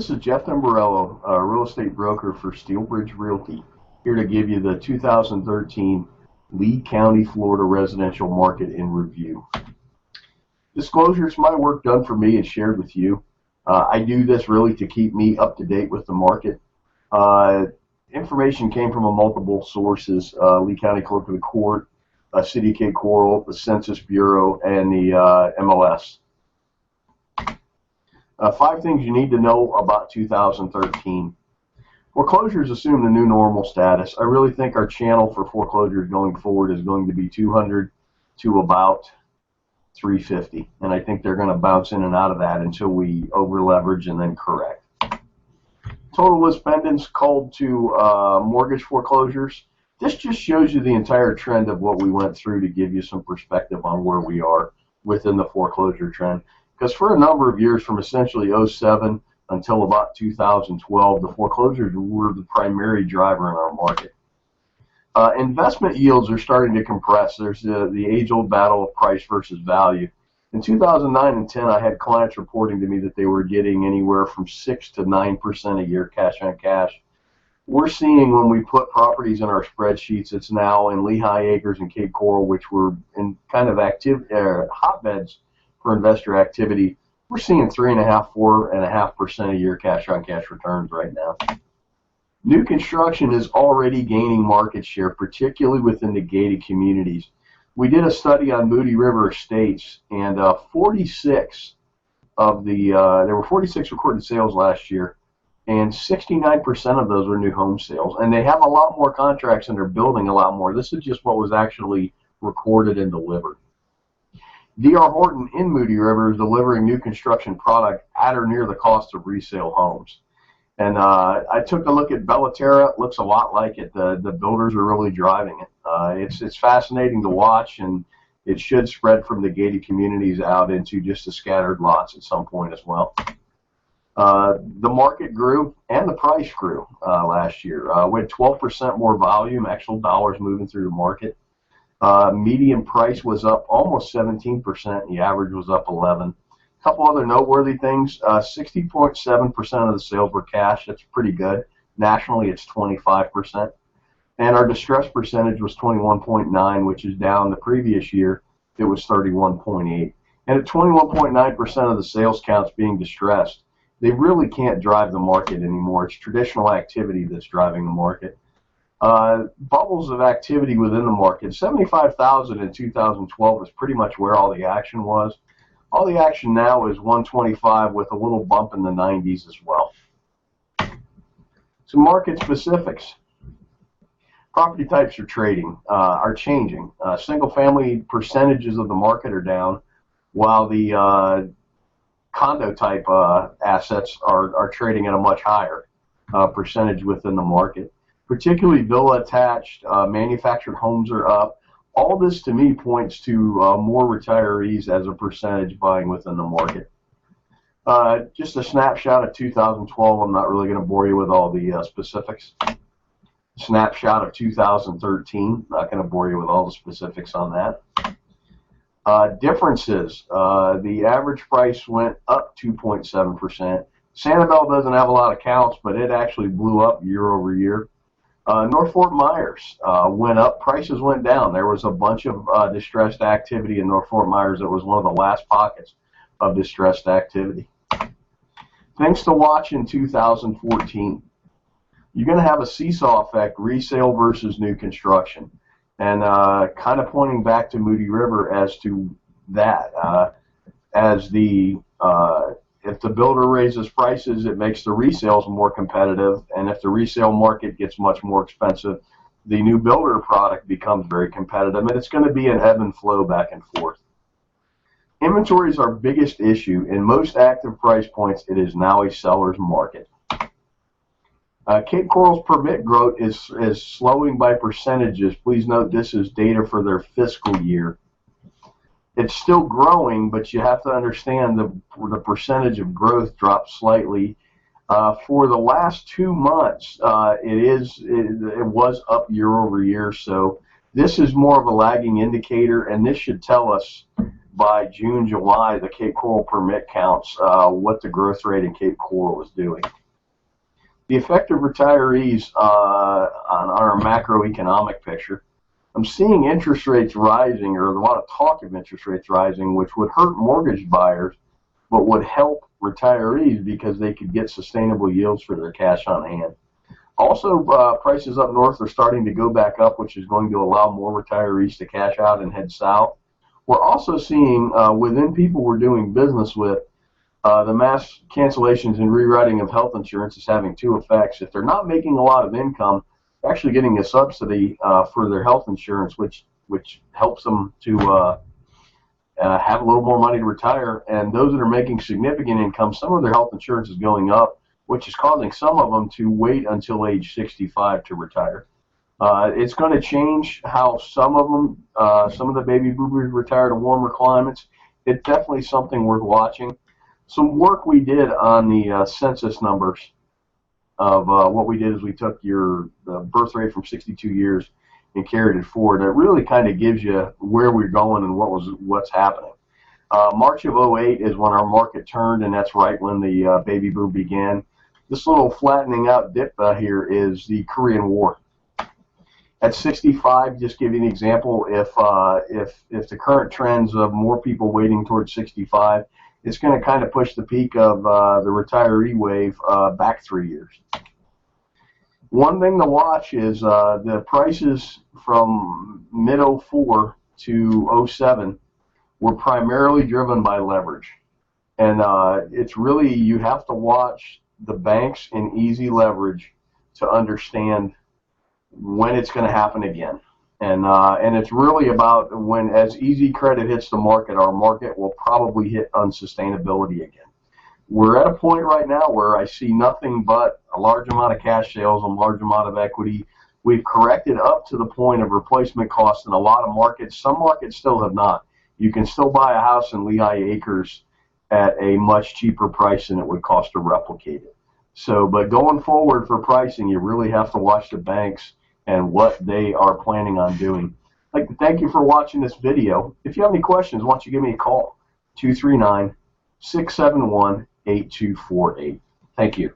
This is Jeff Timborello, a real estate broker for Steelbridge Realty, here to give you the 2013 Lee County, Florida residential market in review. Disclosures, my work done for me and shared with you. I do this really to keep me up to date with the market. Information came from multiple sources: Lee County Clerk of the Court, City of Cape Coral, the Census Bureau, and the MLS. 5 things you need to know about 2013. Foreclosures assume the new normal status. I really think our channel for foreclosures going forward is going to be 200 to about 350, and I think they're going to bounce in and out of that until we over leverage and then correct. Total list pendants called to mortgage foreclosures. This just shows you the entire trend of what we went through to give you some perspective on where we are within the foreclosure trend. Because for a number of years, from essentially 07 until about 2012, the foreclosures were the primary driver in our market. Investment yields are starting to compress. There's the age-old battle of price versus value. In 2009 and 10, I had clients reporting to me that they were getting anywhere from 6 to 9% a year cash on cash. We're seeing, when we put properties in our spreadsheets, it's now in Lehigh Acres and Cape Coral, which were in kind of active hotbeds for investor activity. We're seeing 3.5%, 4.5% a year cash on cash returns right now. New construction is already gaining market share, particularly within the gated communities. We did a study on Moody River Estates, and 46 of the there were 46 recorded sales last year, and 69% of those were new home sales. And they have a lot more contracts, and they're building a lot more. This is just what was actually recorded and delivered. D.R. Horton in Moody River is delivering new construction product at or near the cost of resale homes. And I took a look at Bellaterra. It looks a lot like it. The builders are really driving it. It's fascinating to watch, and it should spread from the gated communities out into just the scattered lots at some point as well. The market grew and the price grew last year. We had 12% more volume, actual dollars moving through the market. Median price was up almost 17%, and the average was up 11%. A couple other noteworthy things: 60.7% of the sales were cash. That's pretty good. Nationally, it's 25%. And our distress percentage was 21.9%, which is down the previous year. It was 31.8%. And at 21.9% of the sales counts being distressed, they really can't drive the market anymore. It's traditional activity that's driving the market. Bubbles of activity within the market. 75,000 in 2012 is pretty much where all the action was. All the action now is 125 with a little bump in the 90s as well. Some market specifics. Property types are changing. Single-family percentages of the market are down, while the condo type assets are trading at a much higher percentage within the market. Particularly villa attached, manufactured homes are up. All this to me points to more retirees as a percentage buying within the market. Just a snapshot of 2012. I'm not really going to bore you with all the specifics. Snapshot of 2013. Not going to bore you with all the specifics on that. Differences. The average price went up 2.7%. Sanibel doesn't have a lot of counts, but it actually blew up year over year. North Fort Myers went up, prices went down. There was a bunch of distressed activity in North Fort Myers. It was one of the last pockets of distressed activity. Things to watch in 2014. You're going to have a seesaw effect, resale versus new construction. And kind of pointing back to Moody River as to that. If the builder raises prices, it makes the resales more competitive, and if the resale market gets much more expensive, the new builder product becomes very competitive, and it's going to be an ebb and flow back and forth. Inventory is our biggest issue. In most active price points, it is now a seller's market. Cape Coral's permit growth is slowing by percentages. Please note this is data for their fiscal year. It's still growing, but you have to understand the percentage of growth dropped slightly. For the last 2 months, it was up year over year. So this is more of a lagging indicator, and this should tell us by June, July, the Cape Coral permit counts, what the growth rate in Cape Coral was doing. The effect of retirees on our macroeconomic picture. I'm seeing interest rates rising, or a lot of talk of interest rates rising, which would hurt mortgage buyers, but would help retirees because they could get sustainable yields for their cash on hand. Also, prices up north are starting to go back up, which is going to allow more retirees to cash out and head south. We're also seeing within people we're doing business with, the mass cancellations and rewriting of health insurance is having two effects. If they're not making a lot of income, they're actually getting a subsidy for their health insurance, which helps them to have a little more money to retire. And those that are making significant income, some of their health insurance is going up, which is causing some of them to wait until age 65 to retire. It's going to change how some of them, some of the baby boomers retire to warmer climates. It's definitely something worth watching. Some work we did on the census numbers of what we did is we took the birth rate from 62 years and carried it forward. It really kind of gives you where we're going and what's happening. March of 08 is when our market turned, and that's right when the baby boom began. This little flattening out dip here is the Korean War. At 65, just give you an example, if the current trends of more people waiting towards 65, it's going to kind of push the peak of the retiree wave back 3 years. One thing to watch is the prices from mid-04 to 07 were primarily driven by leverage. And it's really, you have to watch the banks and easy leverage to understand when it's going to happen again. And it's really about when, as easy credit hits the market, our market will probably hit unsustainability again. We're at a point right now where I see nothing but a large amount of cash sales, a large amount of equity. We've corrected up to the point of replacement cost in a lot of markets. Some markets still have not. You can still buy a house in Lehigh Acres at a much cheaper price than it would cost to replicate it. So, but going forward for pricing, you really have to watch the banks and what they are planning on doing. I'd like to thank you for watching this video. If you have any questions, why don't you give me a call, 239-671-8248. Thank you.